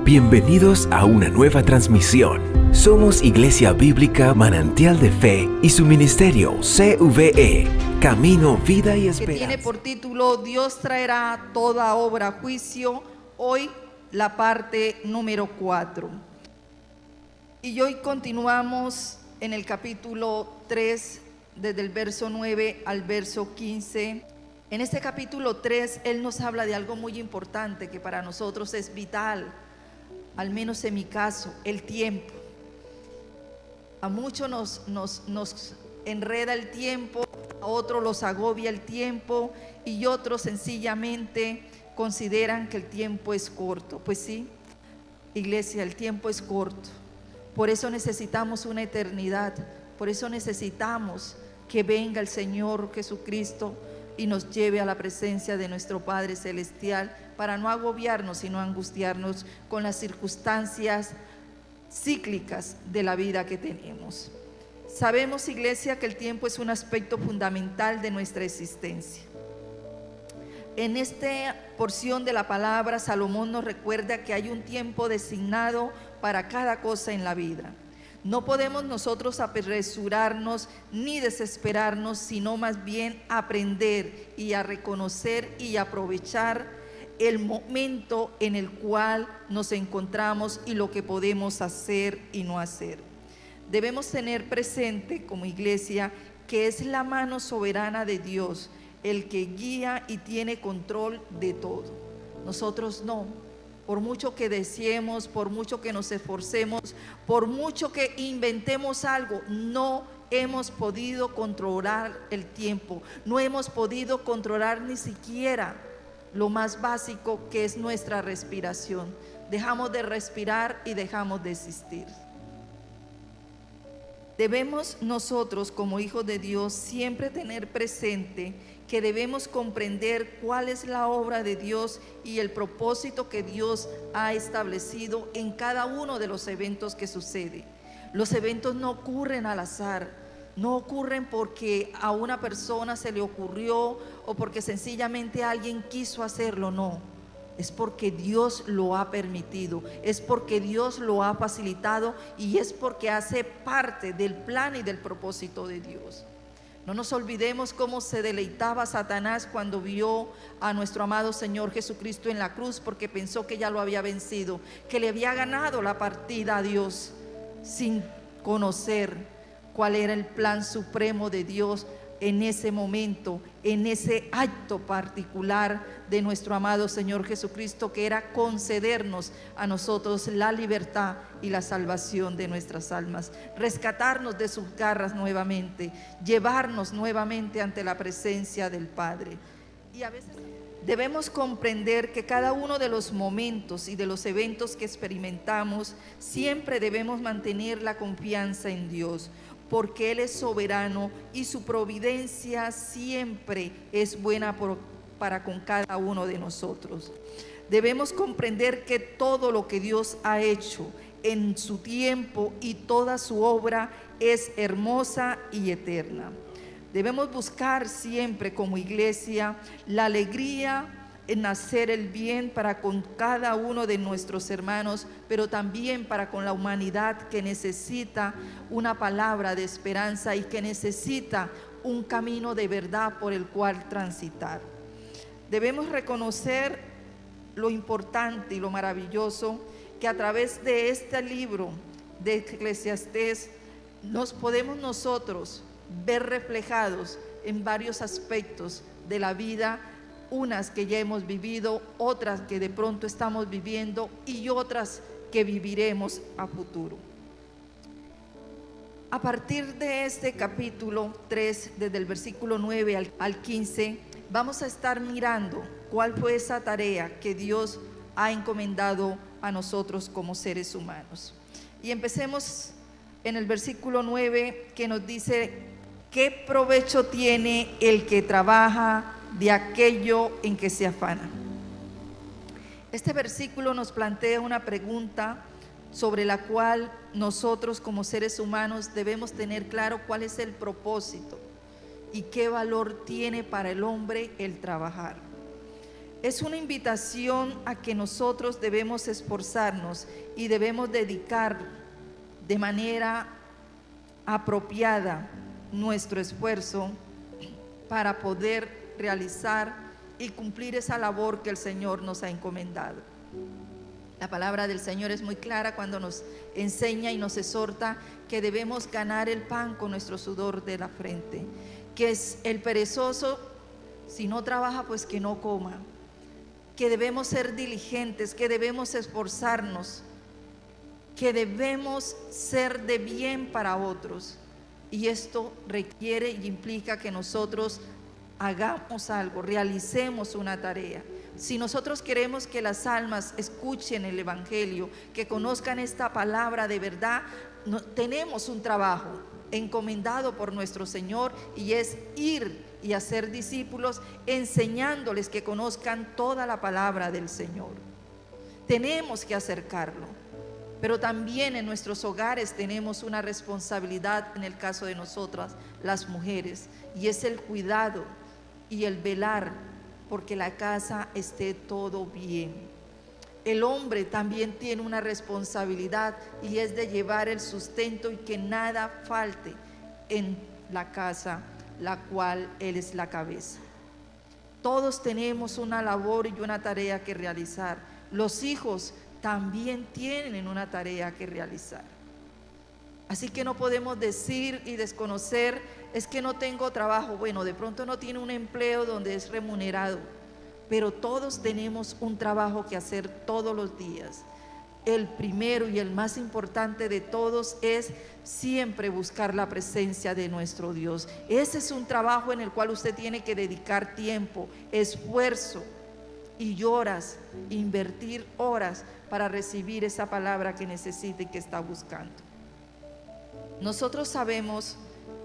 Bienvenidos a una nueva transmisión. Somos Iglesia Bíblica Manantial de Fe y su ministerio CVE, Camino, Vida y Esperanza. Que tiene por título Dios traerá toda obra a juicio. Hoy la parte número 4. Y hoy continuamos en el capítulo 3, desde el verso 9 al verso 15. En este capítulo 3, Él nos habla de algo muy importante que para nosotros es vital, al menos en mi caso, el tiempo. A muchos nos enreda el tiempo, a otros los agobia el tiempo y otros sencillamente consideran que el tiempo es corto. Pues sí, iglesia, el tiempo es corto. Por eso necesitamos una eternidad, por eso necesitamos que venga el Señor Jesucristo y nos lleve a la presencia de nuestro Padre Celestial para no agobiarnos y no angustiarnos con las circunstancias cíclicas de la vida que tenemos. Sabemos, iglesia, que el tiempo es un aspecto fundamental de nuestra existencia. En esta porción de la palabra, Salomón nos recuerda que hay un tiempo designado para cada cosa en la vida. No podemos nosotros apresurarnos ni desesperarnos, sino más bien aprender y a reconocer y aprovechar el momento en el cual nos encontramos y lo que podemos hacer y no hacer. Debemos tener presente como iglesia que es la mano soberana de Dios el que guía y tiene control de todo. Nosotros no. Por mucho que deseemos, por mucho que nos esforcemos, por mucho que inventemos algo, no hemos podido controlar el tiempo, no hemos podido controlar ni siquiera lo más básico, que es nuestra respiración. Dejamos de respirar y dejamos de existir. Debemos nosotros como hijos de Dios siempre tener presente que debemos comprender cuál es la obra de Dios y el propósito que Dios ha establecido en cada uno de los eventos que suceden. Los eventos no ocurren al azar, no ocurren porque a una persona se le ocurrió o porque sencillamente alguien quiso hacerlo, no. Es porque Dios lo ha permitido, es porque Dios lo ha facilitado y es porque hace parte del plan y del propósito de Dios. No nos olvidemos cómo se deleitaba Satanás cuando vio a nuestro amado Señor Jesucristo en la cruz, porque pensó que ya lo había vencido, que le había ganado la partida a Dios, sin conocer cuál era el plan supremo de Dios en ese momento, en ese acto particular de nuestro amado Señor Jesucristo, que era concedernos a nosotros la libertad y la salvación de nuestras almas, rescatarnos de sus garras nuevamente, llevarnos nuevamente ante la presencia del Padre. Y a veces debemos comprender que cada uno de los momentos y de los eventos que experimentamos, siempre debemos mantener la confianza en Dios, porque Él es soberano y su providencia siempre es buena para con cada uno de nosotros. Debemos comprender que todo lo que Dios ha hecho en su tiempo y toda su obra es hermosa y eterna. Debemos buscar siempre como iglesia la alegría en hacer el bien para con cada uno de nuestros hermanos, pero también para con la humanidad que necesita una palabra de esperanza y que necesita un camino de verdad por el cual transitar. Debemos reconocer lo importante y lo maravilloso que a través de este libro de Eclesiastés nos podemos nosotros ver reflejados en varios aspectos de la vida, unas que ya hemos vivido, otras que de pronto estamos viviendo y otras que viviremos a futuro. A partir de este capítulo 3, desde el versículo 9 al 15, vamos a estar mirando cuál fue esa tarea que Dios ha encomendado a nosotros como seres humanos. Y empecemos en el versículo 9, que nos dice: ¿qué provecho tiene el que trabaja de aquello en que se afana? Este versículo nos plantea una pregunta sobre la cual nosotros como seres humanos debemos tener claro cuál es el propósito y qué valor tiene para el hombre el trabajar. Es una invitación a que nosotros debemos esforzarnos y debemos dedicar de manera apropiada nuestro esfuerzo para poder realizar y cumplir esa labor que el Señor nos ha encomendado. La palabra del Señor es muy clara cuando nos enseña y nos exhorta que debemos ganar el pan con nuestro sudor de la frente, que es el perezoso, si no trabaja, pues que no coma, que debemos ser diligentes, que debemos esforzarnos, que debemos ser de bien para otros. Y esto requiere y implica que nosotros hagamos algo, realicemos una tarea. Si nosotros queremos que las almas escuchen el Evangelio, que conozcan esta palabra de verdad, tenemos un trabajo encomendado por nuestro Señor, y es ir y hacer discípulos, enseñándoles que conozcan toda la palabra del Señor. Tenemos que acercarlo, pero también en nuestros hogares tenemos una responsabilidad, en el caso de nosotras, las mujeres, y es el cuidado y el velar porque la casa esté todo bien. El hombre también tiene una responsabilidad, y es de llevar el sustento y que nada falte en la casa, la cual él es la cabeza. Todos tenemos una labor y una tarea que realizar. Los hijos también tienen una tarea que realizar. Así que no podemos decir y desconocer, es que no tengo trabajo. Bueno, de pronto no tiene un empleo donde es remunerado, pero todos tenemos un trabajo que hacer todos los días. El primero y el más importante de todos es siempre buscar la presencia de nuestro Dios. Ese es un trabajo en el cual usted tiene que dedicar tiempo, esfuerzo y horas, invertir horas para recibir esa palabra que necesita y que está buscando. Nosotros sabemos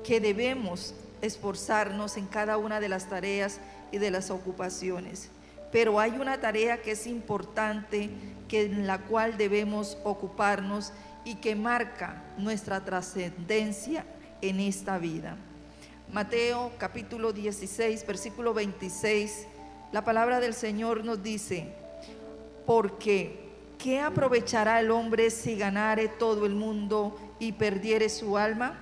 que debemos esforzarnos en cada una de las tareas y de las ocupaciones, pero hay una tarea que es importante, en la cual debemos ocuparnos y que marca nuestra trascendencia en esta vida. Mateo capítulo 16, versículo 26, la palabra del Señor nos dice: porque ¿qué aprovechará el hombre si ganare todo el mundo y perdiere su alma?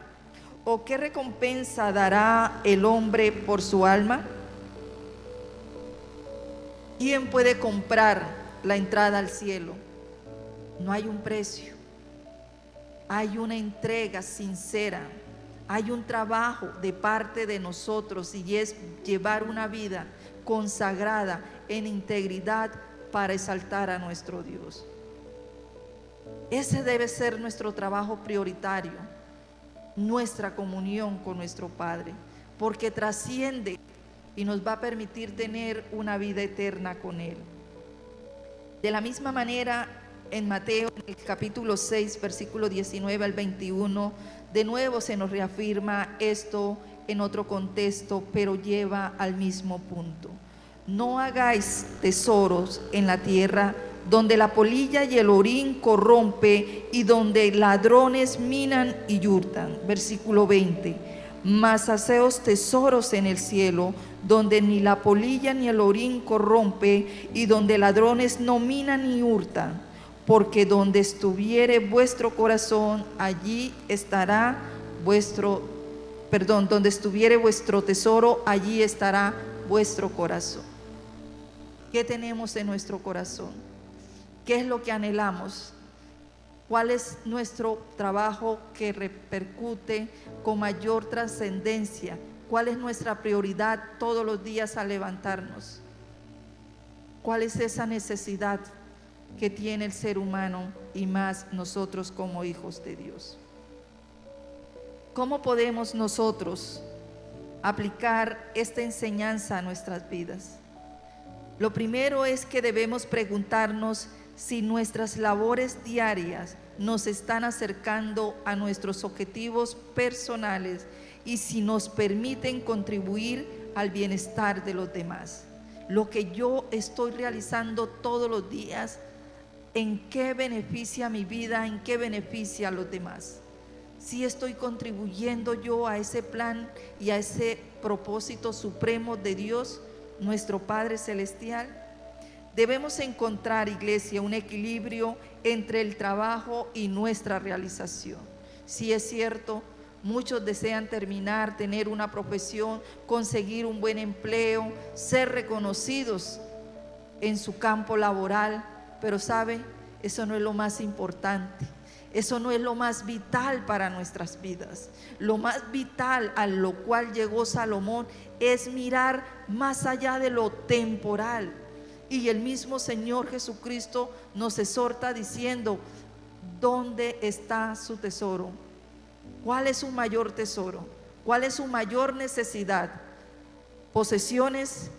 ¿O qué recompensa dará el hombre por su alma? ¿Quién puede comprar la entrada al cielo? No hay un precio, hay una entrega sincera, hay un trabajo de parte de nosotros, y es llevar una vida consagrada en integridad para exaltar a nuestro Dios. Ese debe ser nuestro trabajo prioritario, nuestra comunión con nuestro Padre, porque trasciende y nos va a permitir tener una vida eterna con Él. De la misma manera, en Mateo, en el capítulo 6, versículo 19 al 21, de nuevo se nos reafirma esto en otro contexto, pero lleva al mismo punto. No hagáis tesoros en la tierra, donde la polilla y el orín corrompe, y donde ladrones minan y hurtan. Versículo 20. Mas haceos tesoros en el cielo, donde ni la polilla ni el orín corrompe, y donde ladrones no minan ni hurtan, porque donde estuviere vuestro corazón, allí estará donde estuviere vuestro tesoro, allí estará vuestro corazón. ¿Qué tenemos en nuestro corazón? ¿Qué es lo que anhelamos? ¿Cuál es nuestro trabajo que repercute con mayor trascendencia? ¿Cuál es nuestra prioridad todos los días al levantarnos? ¿Cuál es esa necesidad que tiene el ser humano, y más nosotros como hijos de Dios? ¿Cómo podemos nosotros aplicar esta enseñanza a nuestras vidas? Lo primero es que debemos preguntarnos si nuestras labores diarias nos están acercando a nuestros objetivos personales y si nos permiten contribuir al bienestar de los demás. Lo que yo estoy realizando todos los días, ¿en qué beneficia mi vida? ¿En qué beneficia a los demás? Si estoy contribuyendo yo a ese plan y a ese propósito supremo de Dios, nuestro Padre Celestial. Debemos encontrar, iglesia, un equilibrio entre el trabajo y nuestra realización. Sí es cierto, muchos desean terminar, tener una profesión, conseguir un buen empleo, ser reconocidos en su campo laboral, pero ¿sabe? Eso no es lo más importante. Eso no es lo más vital para nuestras vidas. Lo más vital a lo cual llegó Salomón es mirar más allá de lo temporal. Y el mismo Señor Jesucristo nos exhorta diciendo: ¿dónde está su tesoro? ¿Cuál es su mayor tesoro? ¿Cuál es su mayor necesidad? ¿Posesiones,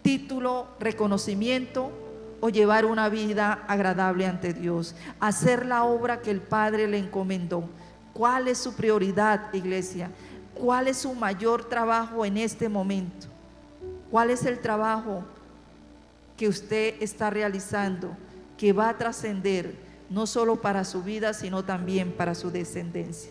título, reconocimiento, o llevar una vida agradable ante Dios? Hacer la obra que el Padre le encomendó. ¿Cuál es su prioridad, iglesia? ¿Cuál es su mayor trabajo en este momento? ¿Cuál es el trabajo que usted está realizando, que va a trascender no solo para su vida, sino también para su descendencia?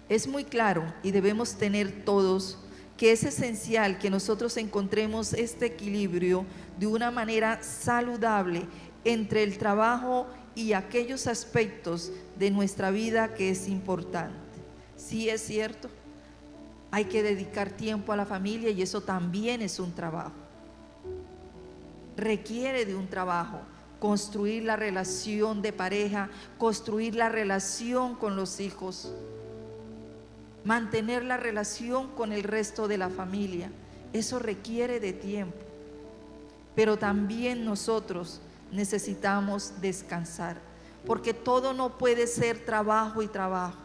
Es muy claro, y debemos tener todos, que es esencial que nosotros encontremos este equilibrio de una manera saludable entre el trabajo y aquellos aspectos de nuestra vida que es importante. Sí es cierto, hay que dedicar tiempo a la familia y eso también es un trabajo. Requiere de un trabajo, construir la relación de pareja, construir la relación con los hijos, mantener la relación con el resto de la familia. Eso requiere de tiempo. Pero también nosotros necesitamos descansar, porque todo no puede ser trabajo y trabajo.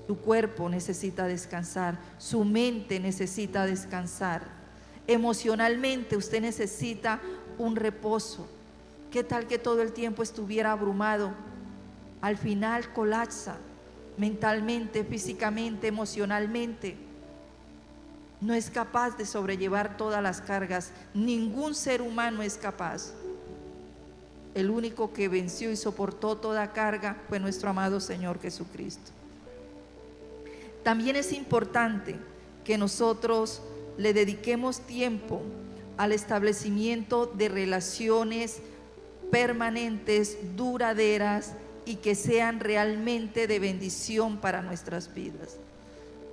Su cuerpo necesita descansar, su mente necesita descansar. Emocionalmente usted necesita un reposo. ¿Qué tal que todo el tiempo estuviera abrumado? Al final colapsa mentalmente, físicamente, emocionalmente. No es capaz de sobrellevar todas las cargas. Ningún ser humano es capaz. El único que venció y soportó toda carga fue nuestro amado Señor Jesucristo. También es importante que nosotros le dediquemos tiempo al establecimiento de relaciones permanentes, duraderas y que sean realmente de bendición para nuestras vidas.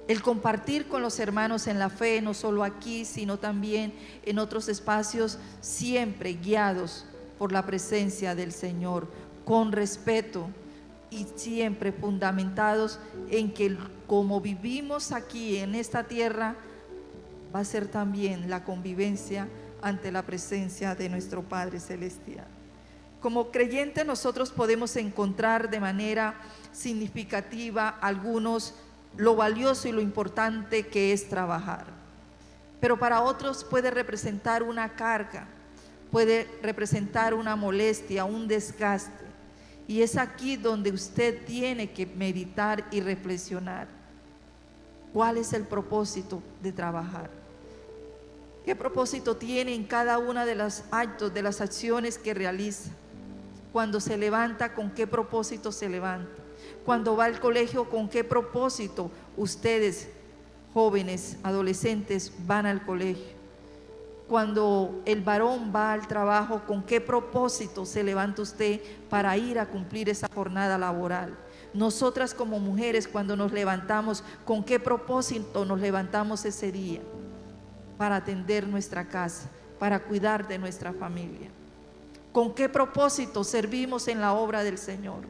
El compartir con los hermanos en la fe, no solo aquí, sino también en otros espacios, siempre guiados por la presencia del Señor, con respeto y siempre fundamentados en que como vivimos aquí en esta tierra, va a ser también la convivencia ante la presencia de nuestro Padre Celestial. Como creyentes nosotros podemos encontrar de manera significativa algunos lo valioso y lo importante que es trabajar. Pero para otros puede representar una carga, puede representar una molestia, un desgaste. Y es aquí donde usted tiene que meditar y reflexionar. ¿Cuál es el propósito de trabajar? ¿Qué propósito tiene en cada una de los actos, de las acciones que realiza? Cuando se levanta, ¿con qué propósito se levanta? Cuando va al colegio, ¿con qué propósito ustedes, jóvenes, adolescentes, van al colegio? Cuando el varón va al trabajo, ¿con qué propósito se levanta usted para ir a cumplir esa jornada laboral? Nosotras como mujeres, cuando nos levantamos, ¿con qué propósito nos levantamos ese día? Para atender nuestra casa, para cuidar de nuestra familia. ¿Con qué propósito servimos en la obra del Señor?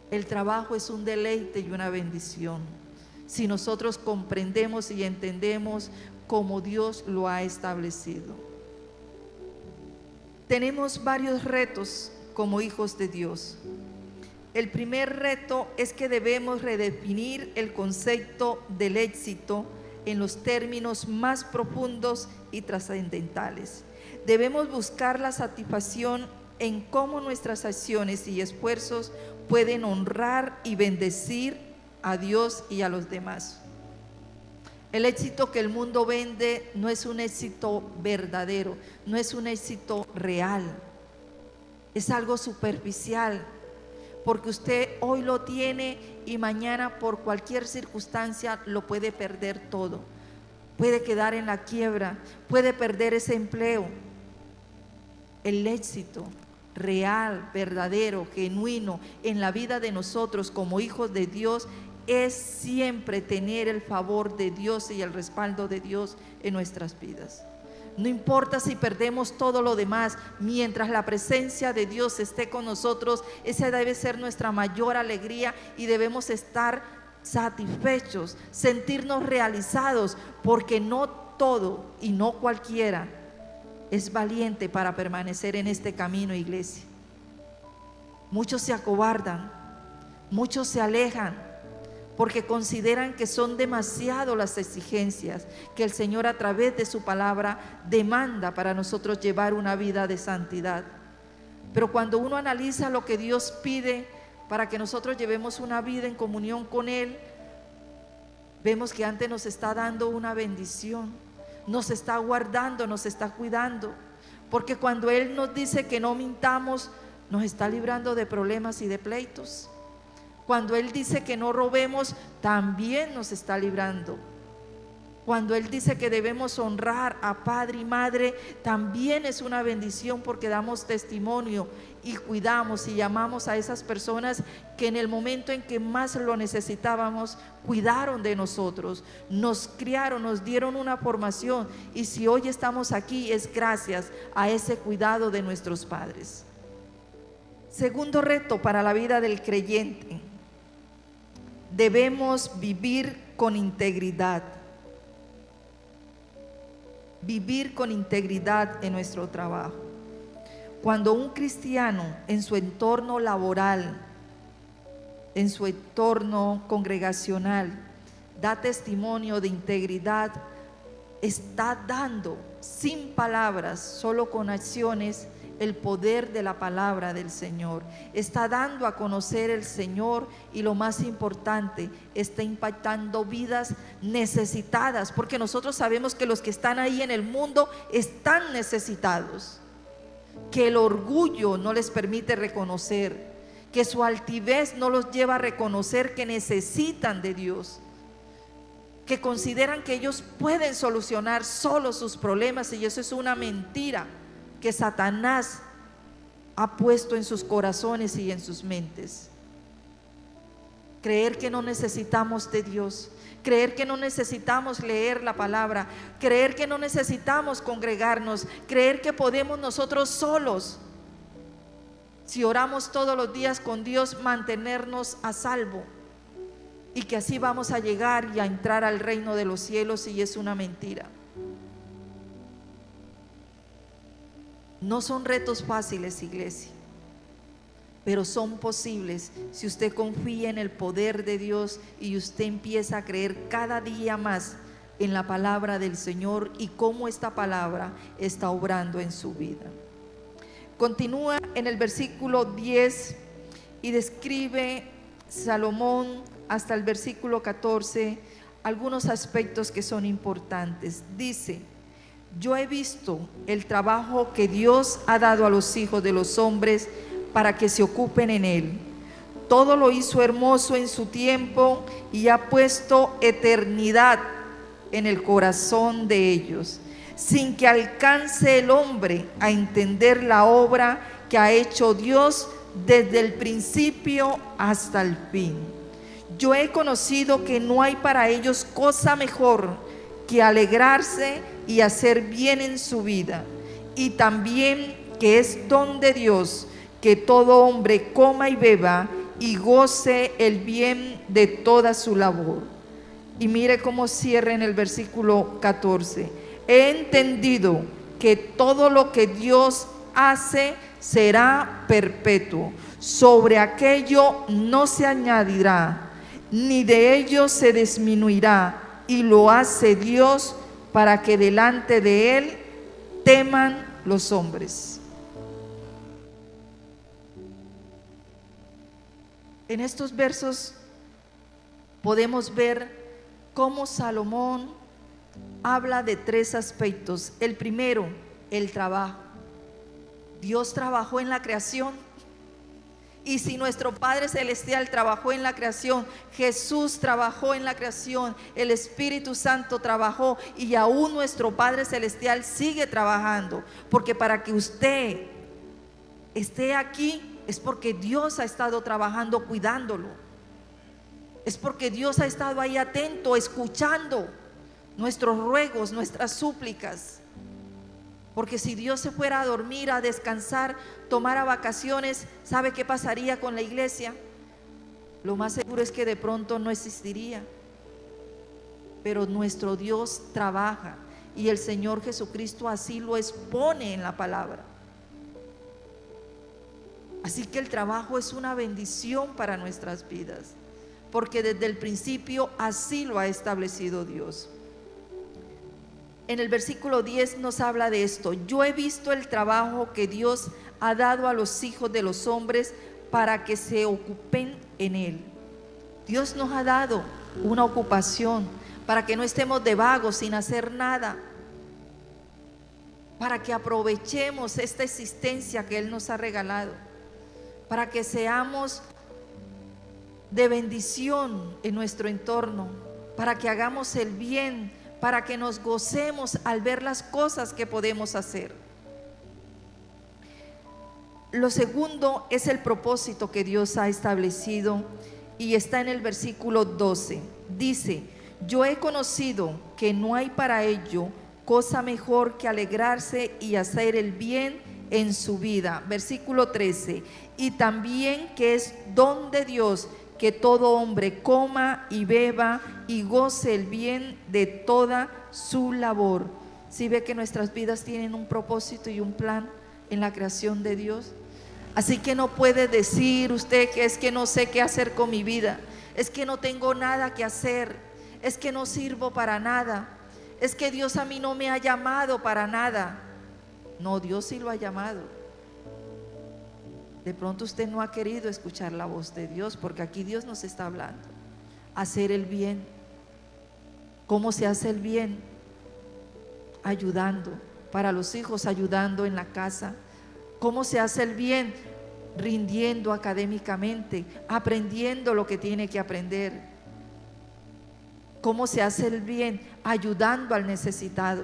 El trabajo es un deleite y una bendición si nosotros comprendemos y entendemos cómo Dios lo ha establecido. Tenemos varios retos como hijos de Dios. El primer reto es que debemos redefinir el concepto del éxito en los términos más profundos y trascendentales. Debemos buscar la satisfacción en cómo nuestras acciones y esfuerzos pueden honrar y bendecir a Dios y a los demás. El éxito que el mundo vende no es un éxito verdadero, no es un éxito real, es algo superficial, porque usted hoy lo tiene y mañana por cualquier circunstancia lo puede perder todo. puede quedar en la quiebra, puede perder ese empleo. El éxito real, verdadero, genuino en la vida de nosotros como hijos de Dios es siempre tener el favor de Dios y el respaldo de Dios en nuestras vidas. No importa si perdemos todo lo demás, mientras la presencia de Dios esté con nosotros, esa debe ser nuestra mayor alegría y debemos estar satisfechos, sentirnos realizados, porque no todo y no cualquiera es valiente para permanecer en este camino, iglesia. Muchos se acobardan, muchos se alejan, porque consideran que son demasiado las exigencias que el Señor a través de su palabra demanda para nosotros llevar una vida de santidad. Pero cuando uno analiza lo que Dios pide para que nosotros llevemos una vida en comunión con Él, vemos que antes nos está dando una bendición, nos está guardando, nos está cuidando, porque cuando Él nos dice que no mintamos, nos está librando de problemas y de pleitos. Cuando Él dice que no robemos, también nos está librando. Cuando Él dice que debemos honrar a padre y madre, también es una bendición, porque damos testimonio y cuidamos y llamamos a esas personas que en el momento en que más lo necesitábamos, cuidaron de nosotros, nos criaron, nos dieron una formación, y si hoy estamos aquí es gracias a ese cuidado de nuestros padres. Segundo reto para la vida del creyente: debemos vivir con integridad. Vivir con integridad en nuestro trabajo. Cuando un cristiano en su entorno laboral, en su entorno congregacional, da testimonio de integridad, está dando sin palabras, solo con acciones, el poder de la palabra del Señor. Está dando a conocer el Señor, y lo más importante, está impactando vidas necesitadas, porque nosotros sabemos que los que están ahí en el mundo están necesitados, que el orgullo no les permite reconocer, que su altivez no los lleva a reconocer que necesitan de Dios, que consideran que ellos pueden solucionar solo sus problemas, y eso es una mentira que Satanás ha puesto en sus corazones y en sus mentes. Creer que no necesitamos de Dios, creer que no necesitamos leer la palabra, creer que no necesitamos congregarnos, creer que podemos nosotros solos, si oramos todos los días con Dios, mantenernos a salvo, y que así vamos a llegar y a entrar al reino de los cielos, y es una mentira. No son retos fáciles, iglesia, pero son posibles si usted confía en el poder de Dios y usted empieza a creer cada día más en la palabra del Señor y cómo esta palabra está obrando en su vida. Continúa en el versículo 10 y describe Salomón hasta el versículo 14 algunos aspectos que son importantes. Dice: yo he visto el trabajo que Dios ha dado a los hijos de los hombres para que se ocupen en él. Todo lo hizo hermoso en su tiempo y ha puesto eternidad en el corazón de ellos, sin que alcance el hombre a entender la obra que ha hecho Dios desde el principio hasta el fin. Yo he conocido que no hay para ellos cosa mejor que alegrarse y hacer bien en su vida, y también que es don de Dios que todo hombre coma y beba y goce el bien de toda su labor. Y mire cómo cierra en el versículo 14: he entendido que todo lo que Dios hace será perpetuo, sobre aquello no se añadirá, ni de ello se disminuirá, y lo hace Dios para que delante de Él teman los hombres. En estos versos podemos ver cómo Salomón habla de tres aspectos. El primero, el trabajo. Dios trabajó en la creación Y si nuestro Padre Celestial trabajó en la creación, Jesús trabajó en la creación, el Espíritu Santo trabajó, y aún nuestro Padre Celestial sigue trabajando, porque para que usted esté aquí es porque Dios ha estado trabajando, cuidándolo. Es porque Dios ha estado ahí atento, escuchando nuestros ruegos, nuestras súplicas. Porque si Dios se fuera a dormir, a descansar, tomara vacaciones, ¿sabe qué pasaría con la iglesia? Lo más seguro es que de pronto no existiría. Pero nuestro Dios trabaja, y el Señor Jesucristo así lo expone en la palabra. Así que el trabajo es una bendición para nuestras vidas, porque desde el principio así lo ha establecido Dios. En el versículo 10 nos habla de esto: yo he visto el trabajo que Dios ha dado a los hijos de los hombres para que se ocupen en él. Dios nos ha dado una ocupación para que no estemos de vagos sin hacer nada, para que aprovechemos esta existencia que Él nos ha regalado, para que seamos de bendición en nuestro entorno, para que hagamos el bien, para que nos gocemos al ver las cosas que podemos hacer. Lo segundo es el propósito que Dios ha establecido, y está en el versículo 12. Dice: yo he conocido que no hay para ello cosa mejor que alegrarse y hacer el bien en su vida. Versículo 13: y también que es don de Dios que todo hombre coma y beba y goce el bien de toda su labor. ¿Sí ve que nuestras vidas tienen un propósito y un plan en la creación de Dios? Así que no puede decir usted que es que no sé qué hacer con mi vida, es que no tengo nada que hacer, es que no sirvo para nada, es que Dios a mí no me ha llamado para nada. No, Dios sí lo ha llamado. De pronto usted no ha querido escuchar la voz de Dios, porque aquí Dios nos está hablando. Hacer el bien. ¿Cómo se hace el bien? Ayudando para los hijos, ayudando en la casa. ¿Cómo se hace el bien? Rindiendo académicamente, aprendiendo lo que tiene que aprender. ¿Cómo se hace el bien? Ayudando al necesitado.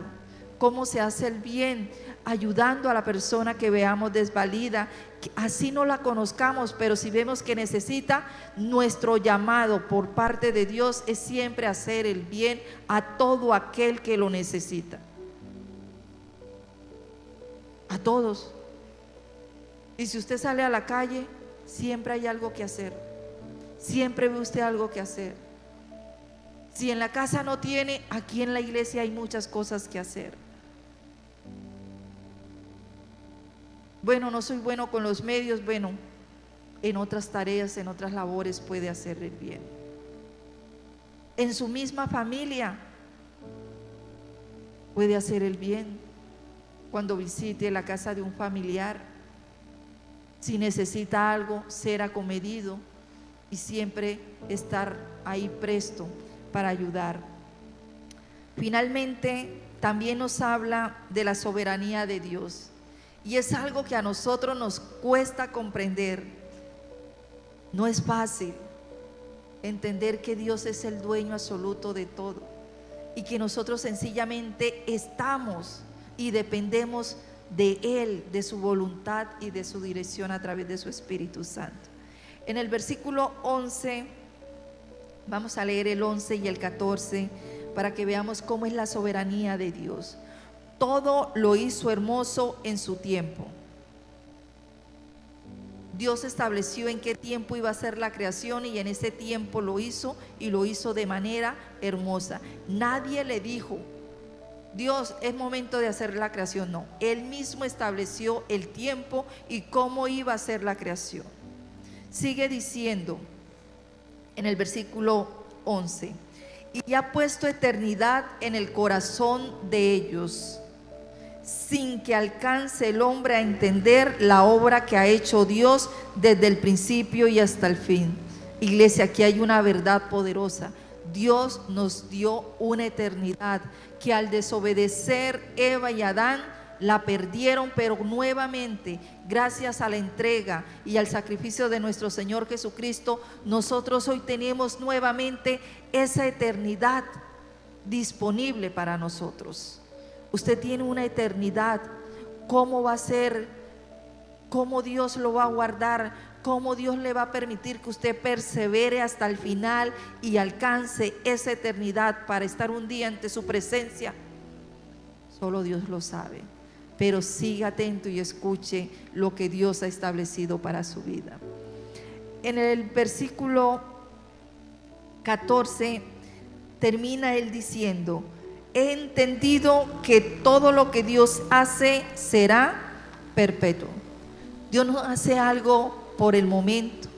¿Cómo se hace el bien? Ayudando a la persona que veamos desvalida, que así no la conozcamos, pero si vemos que necesita, nuestro llamado por parte de Dios es siempre hacer el bien a todo aquel que lo necesita. A todos. Y si usted sale a la calle, siempre hay algo que hacer. Siempre ve usted algo que hacer. Si en la casa no tiene, aquí en la iglesia hay muchas cosas que hacer. Bueno, no soy bueno con los medios, bueno, en otras tareas, en otras labores puede hacer el bien. En su misma familia puede hacer el bien. Cuando visite la casa de un familiar, si necesita algo, ser acomedido y siempre estar ahí presto para ayudar. Finalmente, también nos habla de la soberanía de Dios, y es algo que a nosotros nos cuesta comprender. No es fácil entender que Dios es el dueño absoluto de todo y que nosotros sencillamente estamos y dependemos de Él, de su voluntad y de su dirección a través de su Espíritu Santo. En el versículo 11, vamos a leer el 11 y el 14 para que veamos cómo es la soberanía de Dios. Todo lo hizo hermoso en su tiempo. Dios estableció en qué tiempo iba a ser la creación, y en ese tiempo lo hizo, y lo hizo de manera hermosa. Nadie le dijo: Dios, es momento de hacer la creación. No, Él mismo estableció el tiempo y cómo iba a ser la creación. Sigue diciendo en el versículo 11: y ha puesto eternidad en el corazón de ellos, sin que alcance el hombre a entender la obra que ha hecho Dios desde el principio y hasta el fin. Iglesia, aquí hay una verdad poderosa. Dios nos dio una eternidad que al desobedecer Eva y Adán la perdieron, pero nuevamente, gracias a la entrega y al sacrificio de nuestro Señor Jesucristo, nosotros hoy tenemos nuevamente esa eternidad disponible para nosotros. Usted tiene una eternidad. ¿Cómo va a ser? ¿Cómo Dios lo va a guardar? ¿Cómo Dios le va a permitir que usted persevere hasta el final y alcance esa eternidad para estar un día ante su presencia? Solo Dios lo sabe. Pero siga atento y escuche lo que Dios ha establecido para su vida. En el versículo 14 termina él diciendo: he entendido que todo lo que Dios hace será perpetuo. Dios no hace algo por el momento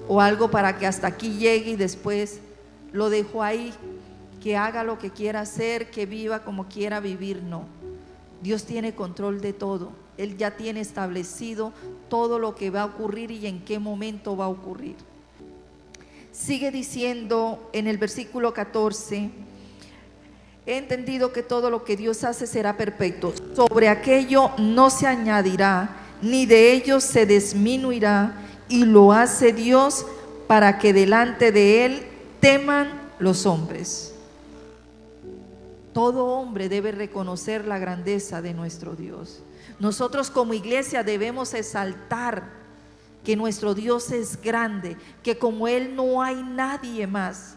o algo para que hasta aquí llegue y después lo dejo ahí, que haga lo que quiera hacer, que viva como quiera vivir. No, Dios tiene control de todo. Él ya tiene establecido todo lo que va a ocurrir y en qué momento va a ocurrir. Sigue diciendo en el versículo 14: he entendido que todo lo que Dios hace será perfecto. Sobre aquello no se añadirá, ni de ello se disminuirá, y lo hace Dios para que delante de Él teman los hombres. Todo hombre debe reconocer la grandeza de nuestro Dios. Nosotros como iglesia debemos exaltar que nuestro Dios es grande, que como Él no hay nadie más,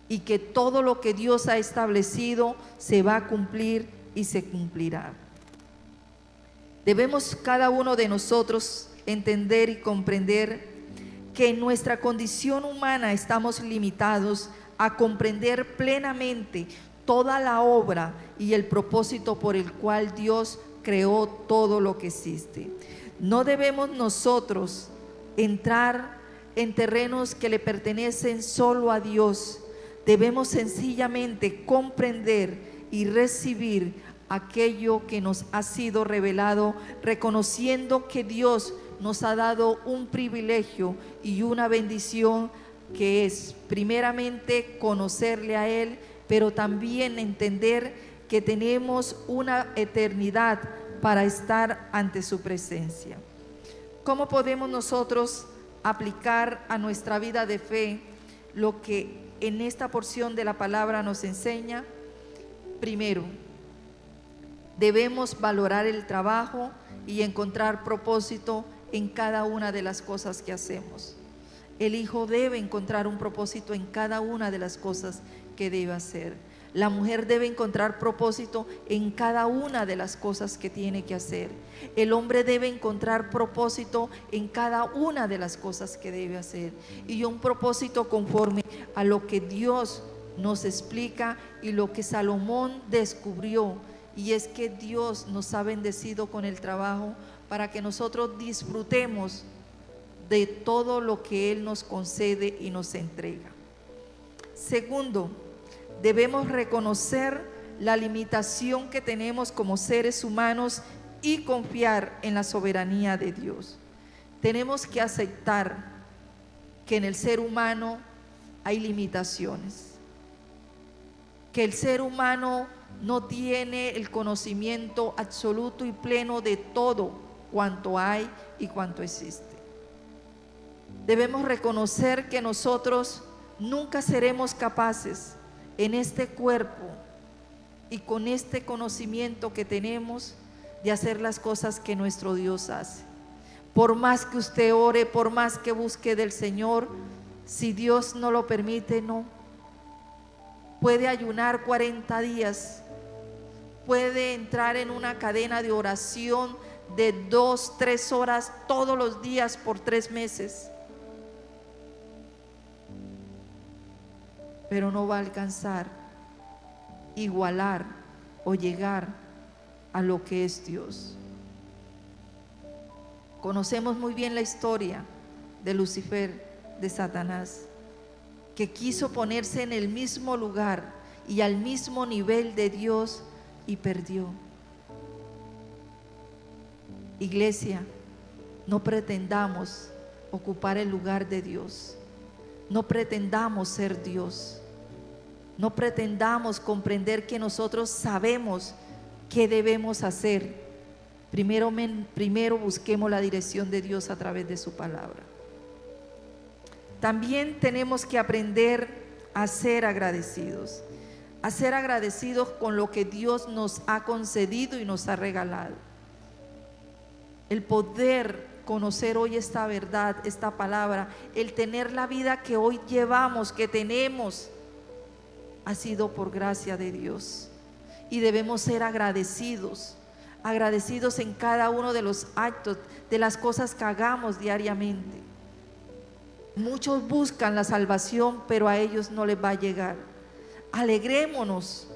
y que todo lo que Dios ha establecido se va a cumplir y se cumplirá. Debemos cada uno de nosotros entender y comprender que en nuestra condición humana estamos limitados a comprender plenamente toda la obra y el propósito por el cual Dios creó todo lo que existe. No debemos nosotros entrar en terrenos que le pertenecen solo a Dios. Debemos sencillamente comprender y recibir aquello que nos ha sido revelado, reconociendo que Dios nos ha dado un privilegio y una bendición, que es primeramente conocerle a Él, pero también entender que tenemos una eternidad para estar ante su presencia. ¿Cómo podemos nosotros aplicar a nuestra vida de fe lo que en esta porción de la palabra nos enseña? Primero, debemos valorar el trabajo y encontrar propósito en cada una de las cosas que hacemos. El hijo debe encontrar un propósito en cada una de las cosas que debe hacer. La mujer debe encontrar propósito en cada una de las cosas que tiene que hacer. El hombre debe encontrar propósito en cada una de las cosas que debe hacer. Y un propósito conforme a lo que Dios nos explica y lo que Salomón descubrió. Y es que Dios nos ha bendecido con el trabajo para que nosotros disfrutemos de todo lo que Él nos concede y nos entrega. Segundo, debemos reconocer la limitación que tenemos como seres humanos y confiar en la soberanía de Dios. Tenemos que aceptar que en el ser humano hay limitaciones, que el ser humano no tiene el conocimiento absoluto y pleno de todo cuanto hay y cuanto existe. Debemos reconocer que nosotros nunca seremos capaces en este cuerpo y con este conocimiento que tenemos de hacer las cosas que nuestro Dios hace. Por más que usted ore, por más que busque del Señor, si Dios no lo permite, no. Puede ayunar 40 días, puede entrar en una cadena de oración de 2-3 horas todos los días por 3 meses, pero no va a alcanzar, igualar o llegar a lo que es Dios. Conocemos muy bien la historia de Lucifer, de Satanás, que quiso ponerse en el mismo lugar y al mismo nivel de Dios y perdió. Iglesia, no pretendamos ocupar el lugar de Dios, no pretendamos ser Dios, no pretendamos comprender que nosotros sabemos qué debemos hacer Primero busquemos la dirección de Dios a través de su palabra. También tenemos que aprender a ser agradecidos con lo que Dios nos ha concedido y nos ha regalado. El poder conocer hoy esta verdad, esta palabra, el tener la vida que hoy llevamos, que tenemos, ha sido por gracia de Dios. Y debemos ser agradecidos en cada uno de los actos, de las cosas que hagamos diariamente. Muchos buscan la salvación, pero a ellos no les va a llegar. Alegrémonos,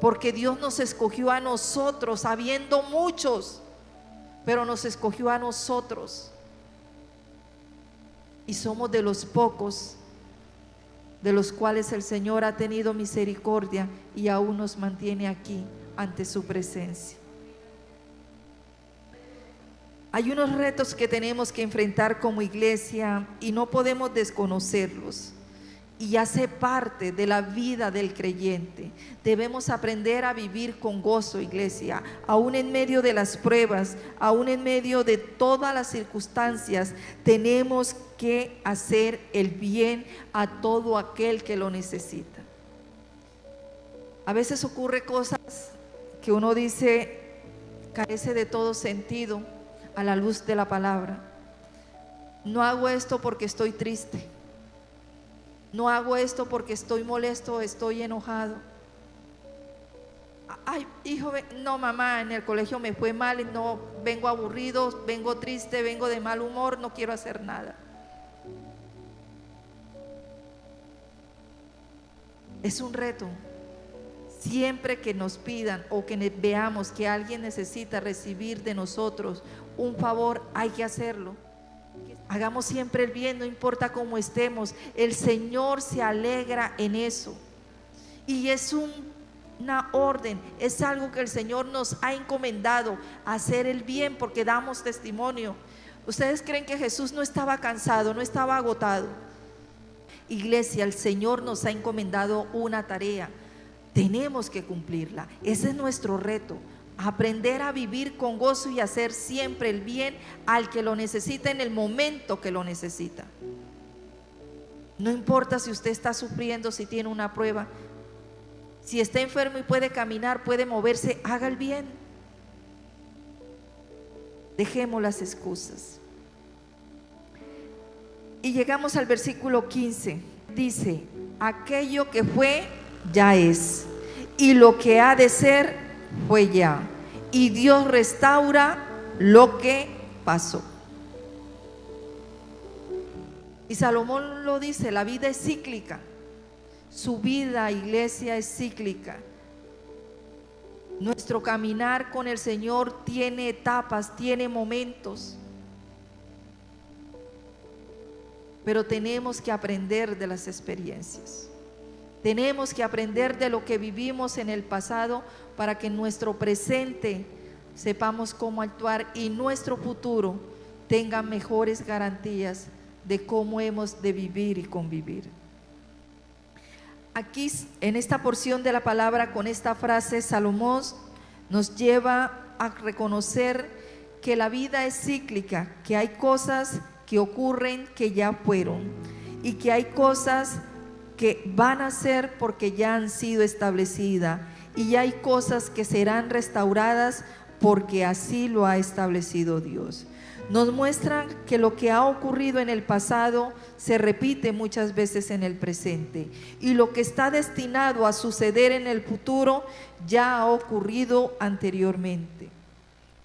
porque Dios nos escogió a nosotros, habiendo muchos, pero nos escogió a nosotros. Y somos de los pocos de los cuales el Señor ha tenido misericordia y aún nos mantiene aquí ante su presencia. Hay unos retos que tenemos que enfrentar como iglesia y no podemos desconocerlos. Y hace parte de la vida del creyente. Debemos aprender a vivir con gozo, iglesia, aún en medio de las pruebas, aún en medio de todas las circunstancias. Tenemos que hacer el bien a todo aquel que lo necesita. A veces ocurre cosas que uno dice carece de todo sentido a la luz de la palabra. No hago esto porque estoy triste. No hago esto porque estoy molesto, estoy enojado. Ay, hijo, no mamá, en el colegio me fue mal, no, vengo aburrido, vengo triste, vengo de mal humor, no quiero hacer nada. Es un reto. Siempre que nos pidan o que veamos que alguien necesita recibir de nosotros un favor, hay que hacerlo. Hagamos siempre el bien, no importa cómo estemos. El Señor se alegra en eso. Y es una orden, es algo que el Señor nos ha encomendado, hacer el bien, porque damos testimonio. ¿Ustedes creen que Jesús no estaba cansado, no estaba agotado? Iglesia, el Señor nos ha encomendado una tarea. Tenemos que cumplirla. Ese es nuestro reto. Aprender a vivir con gozo y hacer siempre el bien al que lo necesita en el momento que lo necesita. No importa si usted está sufriendo, si tiene una prueba, si está enfermo y puede caminar, puede moverse, haga el bien. Dejemos las excusas. Y llegamos al versículo 15. Dice: aquello que fue, ya es, y lo que ha de ser, fue ya, y Dios restaura lo que pasó. Y Salomón lo dice, la vida es cíclica. Su vida, iglesia, es cíclica. Nuestro caminar con el Señor tiene etapas, tiene momentos, pero tenemos que aprender de las experiencias. Tenemos que aprender de lo que vivimos en el pasado para que en nuestro presente sepamos cómo actuar y nuestro futuro tenga mejores garantías de cómo hemos de vivir y convivir. Aquí en esta porción de la palabra, con esta frase, Salomón nos lleva a reconocer que la vida es cíclica, que hay cosas que ocurren que ya fueron y que hay cosas que van a ser porque ya han sido establecidas, y hay cosas que serán restauradas porque así lo ha establecido Dios. Nos muestran que lo que ha ocurrido en el pasado se repite muchas veces en el presente, y lo que está destinado a suceder en el futuro ya ha ocurrido anteriormente.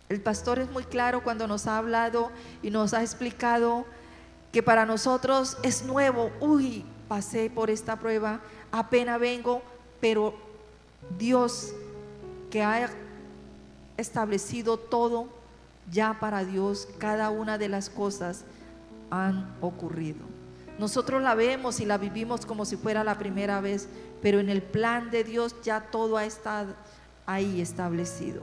El pastor es muy claro cuando nos ha hablado y nos ha explicado que para nosotros es nuevo. Uy, pasé por esta prueba, apenas vengo, pero Dios, que ha establecido todo, ya para Dios cada una de las cosas han ocurrido. Nosotros la vemos y la vivimos como si fuera la primera vez, pero en el plan de Dios ya todo ha estado ahí establecido.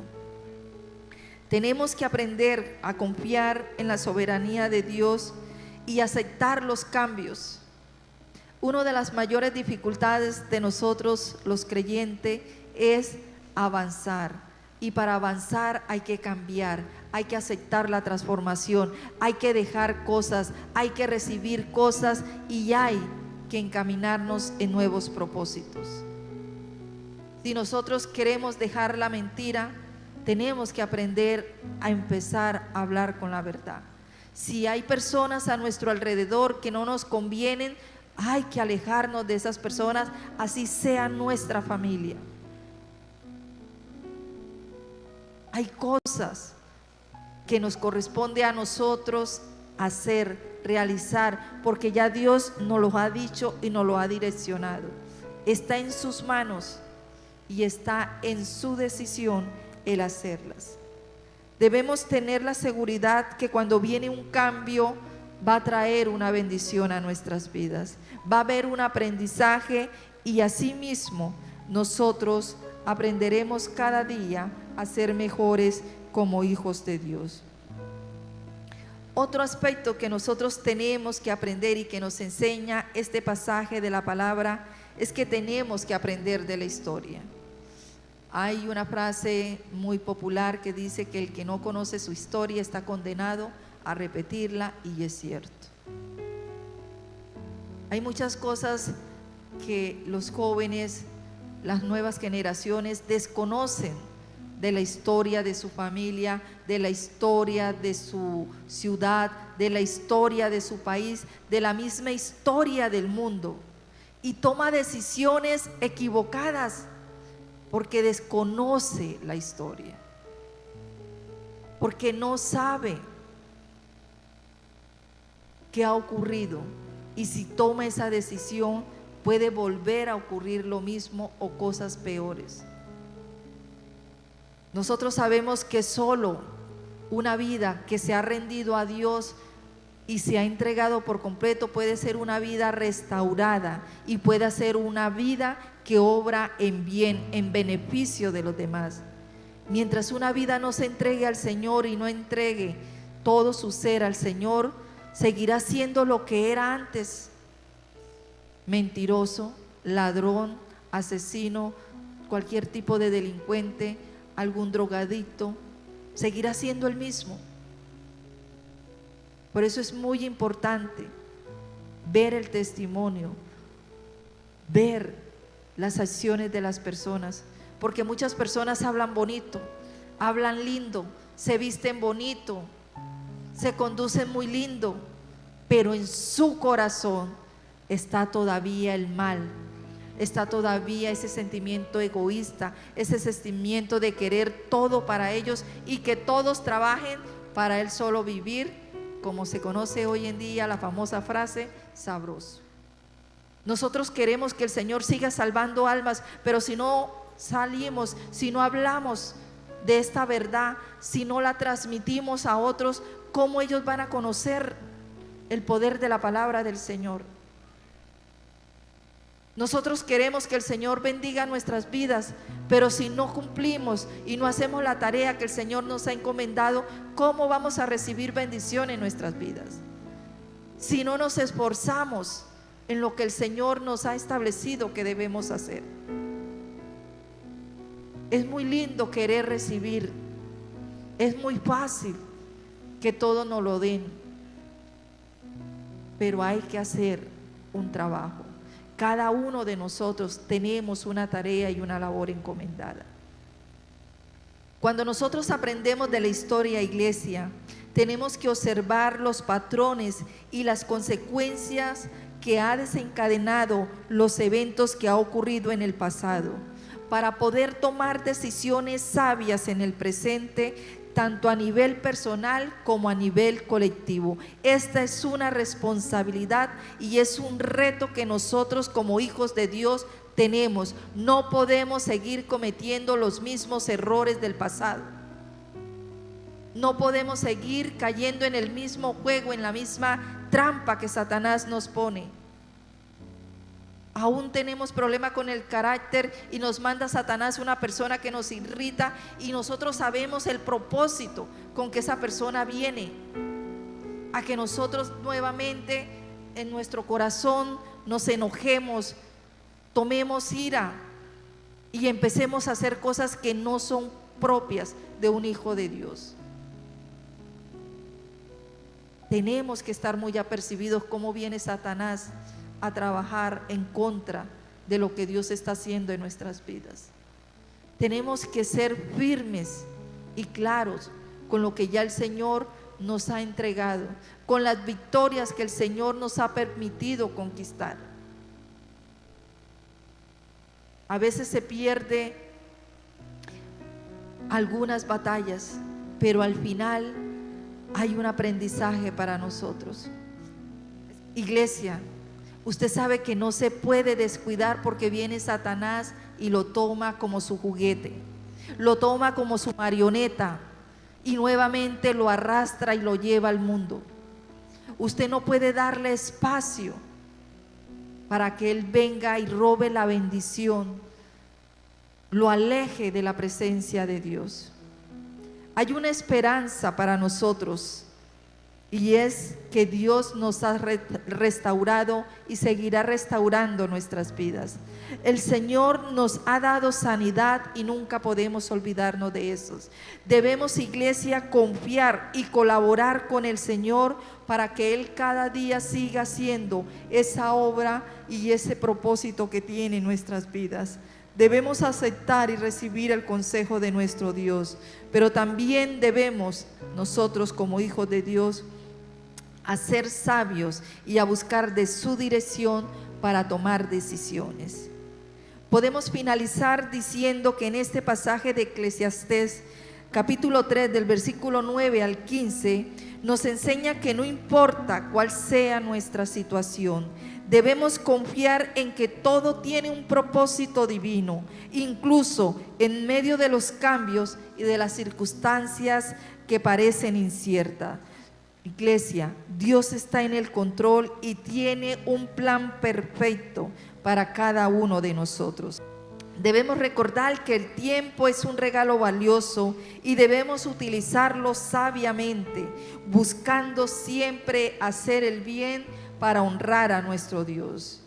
Tenemos que aprender a confiar en la soberanía de Dios y aceptar los cambios. Una de las mayores dificultades de nosotros los creyentes es avanzar. Y para avanzar hay que cambiar, hay que aceptar la transformación, hay que dejar cosas, hay que recibir cosas y hay que encaminarnos en nuevos propósitos. Si nosotros queremos dejar la mentira, tenemos que aprender a empezar a hablar con la verdad. Si hay personas a nuestro alrededor que no nos convienen, hay que alejarnos de esas personas, así sea nuestra familia. Hay cosas que nos corresponde a nosotros hacer, realizar, porque ya Dios nos lo ha dicho y nos lo ha direccionado. Está en sus manos y está en su decisión el hacerlas. Debemos tener la seguridad que cuando viene un cambio va a traer una bendición a nuestras vidas, va a haber un aprendizaje y asimismo nosotros aprenderemos cada día a ser mejores como hijos de Dios. Otro aspecto que nosotros tenemos que aprender y que nos enseña este pasaje de la palabra es que tenemos que aprender de la historia. Hay una frase muy popular que dice que el que no conoce su historia está condenado a repetirla, y es cierto. Hay muchas cosas que los jóvenes, las nuevas generaciones desconocen de la historia de su familia, de la historia de su ciudad, de la historia de su país, de la misma historia del mundo, y toma decisiones equivocadas porque desconoce la historia, porque no sabe qué ha ocurrido, y si toma esa decisión puede volver a ocurrir lo mismo o cosas peores. Nosotros sabemos que solo una vida que se ha rendido a Dios y se ha entregado por completo puede ser una vida restaurada y puede ser una vida que obra en bien, en beneficio de los demás. Mientras una vida no se entregue al Señor y no entregue todo su ser al Señor, seguirá siendo lo que era antes: mentiroso, ladrón, asesino, cualquier tipo de delincuente, algún drogadicto, seguirá siendo el mismo. Por eso es muy importante ver el testimonio, ver las acciones de las personas, porque muchas personas hablan bonito, hablan lindo, se visten bonito, se conducen muy lindo, pero en su corazón está todavía el mal, está todavía ese sentimiento egoísta, ese sentimiento de querer todo para ellos y que todos trabajen para él solo vivir, como se conoce hoy en día la famosa frase, sabroso. Nosotros queremos que el Señor siga salvando almas, pero si no salimos, si no hablamos de esta verdad, si no la transmitimos a otros, ¿cómo ellos van a conocer el poder de la palabra del Señor? Nosotros queremos que el Señor bendiga nuestras vidas, pero si no cumplimos y no hacemos la tarea que el Señor nos ha encomendado, ¿cómo vamos a recibir bendición en nuestras vidas? Si no nos esforzamos en lo que el Señor nos ha establecido que debemos hacer. Es muy lindo querer recibir, es muy fácil que todo nos lo den, pero hay que hacer un trabajo. Cada uno de nosotros tenemos una tarea y una labor encomendada. Cuando nosotros aprendemos de la historia, iglesia, tenemos que observar los patrones y las consecuencias que ha desencadenado los eventos que ha ocurrido en el pasado, para poder tomar decisiones sabias en el presente, tanto a nivel personal como a nivel colectivo. Esta es una responsabilidad y es un reto que nosotros como hijos de Dios tenemos. No podemos seguir cometiendo los mismos errores del pasado. No podemos seguir cayendo en el mismo juego, en la misma trampa que Satanás nos pone. Aún tenemos problema con el carácter y nos manda Satanás una persona que nos irrita, y nosotros sabemos el propósito con que esa persona viene, a que nosotros nuevamente en nuestro corazón nos enojemos, tomemos ira y empecemos a hacer cosas que no son propias de un hijo de Dios. Tenemos que estar muy apercibidos cómo viene Satanás a trabajar en contra de lo que Dios está haciendo en nuestras vidas. Tenemos que ser firmes y claros con lo que ya el Señor nos ha entregado, con las victorias que el Señor nos ha permitido conquistar. A veces se pierde algunas batallas, pero al final hay un aprendizaje para nosotros. Iglesia, usted sabe que no se puede descuidar porque viene Satanás y lo toma como su juguete, lo toma como su marioneta y nuevamente lo arrastra y lo lleva al mundo. Usted no puede darle espacio para que él venga y robe la bendición, lo aleje de la presencia de Dios. Hay una esperanza para nosotros y es que Dios nos ha restaurado y seguirá restaurando nuestras vidas. El Señor nos ha dado sanidad y nunca podemos olvidarnos de eso. Debemos, iglesia, confiar y colaborar con el Señor para que Él cada día siga haciendo esa obra y ese propósito que tiene en nuestras vidas. Debemos aceptar y recibir el consejo de nuestro Dios, pero también debemos nosotros como hijos de Dios a ser sabios y a buscar de su dirección para tomar decisiones. Podemos finalizar diciendo que en este pasaje de Eclesiastés, capítulo 3, del versículo 9 al 15, nos enseña que no importa cuál sea nuestra situación, debemos confiar en que todo tiene un propósito divino, incluso en medio de los cambios y de las circunstancias que parecen inciertas. Iglesia, Dios está en el control y tiene un plan perfecto para cada uno de nosotros. Debemos recordar que el tiempo es un regalo valioso y debemos utilizarlo sabiamente, buscando siempre hacer el bien para honrar a nuestro Dios.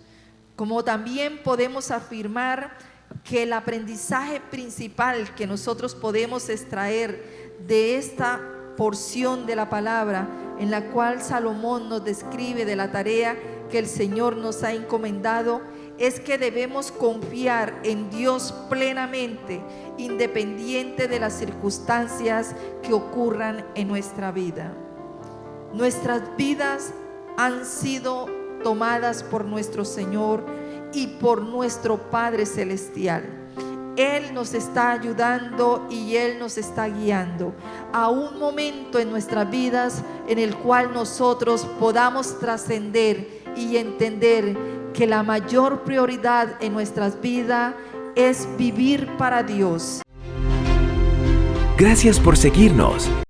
Como también podemos afirmar que el aprendizaje principal que nosotros podemos extraer de esta porción de la palabra en la cual Salomón nos describe de la tarea que el Señor nos ha encomendado es que debemos confiar en Dios plenamente, independiente de las circunstancias que ocurran en nuestra vida. Nuestras vidas han sido tomadas por nuestro Señor y por nuestro Padre Celestial. Él nos está ayudando y Él nos está guiando a un momento en nuestras vidas en el cual nosotros podamos trascender y entender que la mayor prioridad en nuestras vidas es vivir para Dios. Gracias por seguirnos.